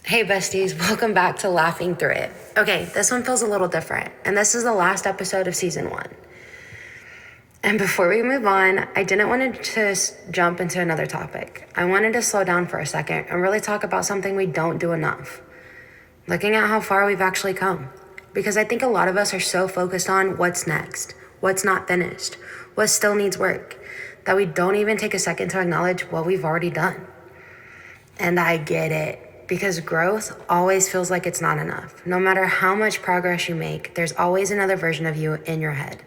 Hey besties, welcome back to Laughing Through It. Okay, this one feels a little different, and this is the last episode of season 1. And before we move on, I didn't want to just jump into another topic. I wanted to slow down for a second and really talk about something we don't do enough. Looking at how far we've actually come. Because I think a lot of us are so focused on what's next, what's not finished, what still needs work, that we don't even take a second to acknowledge what we've already done. And I get it. Because growth always feels like it's not enough. No matter how much progress you make, there's always another version of you in your head.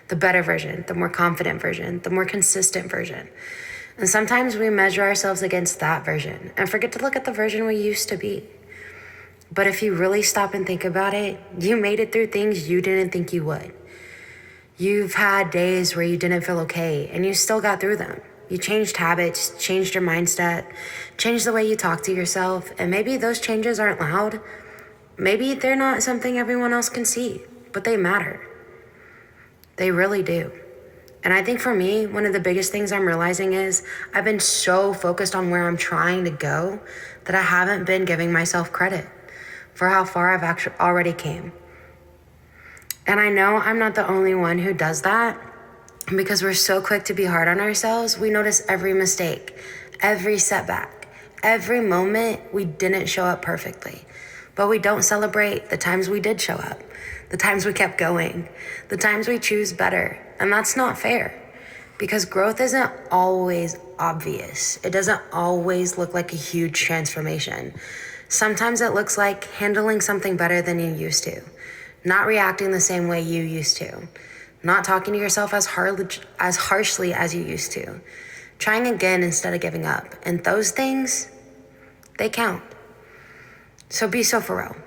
The better version, the more confident version, the more consistent version. And sometimes we measure ourselves against that version and forget to look at the version we used to be. But if you really stop and think about it, you made it through things you didn't think you would. You've had days where you didn't feel okay and you still got through them. You changed habits, changed your mindset, changed the way you talk to yourself, and maybe those changes aren't loud. Maybe they're not something everyone else can see, but they matter. They really do. And I think for me, one of the biggest things I'm realizing is I've been so focused on where I'm trying to go that I haven't been giving myself credit for how far I've actually already came. And I know I'm not the only one who does that. Because we're so quick to be hard on ourselves, we notice every mistake, every setback, every moment we didn't show up perfectly. But we don't celebrate the times we did show up, the times we kept going, the times we choose better. And that's not fair because growth isn't always obvious. It doesn't always look like a huge transformation. Sometimes it looks like handling something better than you used to, not reacting the same way you used to. Not talking to yourself as harshly as you used to. Trying again instead of giving up. And those things, they count. So be so for real.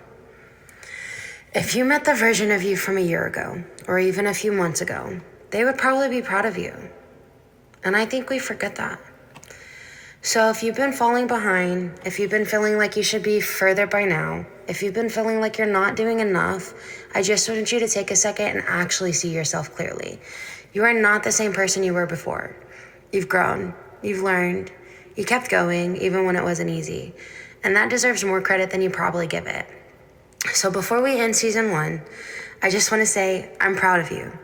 If you met the version of you from a year ago, or even a few months ago, they would probably be proud of you. And I think we forget that. So if you've been falling behind, if you've been feeling like you should be further by now, if you've been feeling like you're not doing enough, I just want you to take a second and actually see yourself clearly. You are not the same person you were before. You've grown, you've learned, you kept going even when it wasn't easy. And that deserves more credit than you probably give it. So before we end season 1, I just want to say I'm proud of you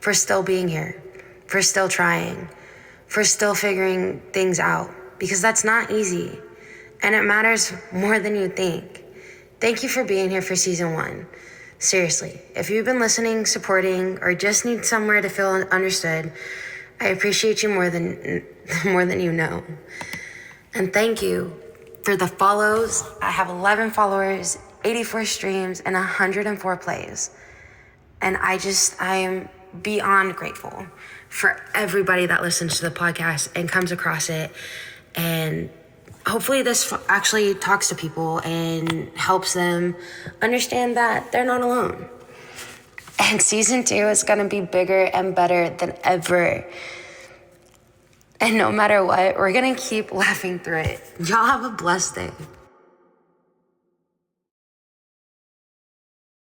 for still being here, for still trying, for still figuring things out. Because that's not easy, and it matters more than you think. Thank you for being here for season 1. Seriously, if you've been listening, supporting, or just need somewhere to feel understood, I appreciate you more than you know. And thank you for the follows. I have 11 followers, 84 streams, and 104 plays. And I am beyond grateful for everybody that listens to the podcast and comes across it. And hopefully this actually talks to people and helps them understand that they're not alone. And season 2 is going to be bigger and better than ever. And no matter what, we're going to keep laughing through it. Y'all have a blessed day.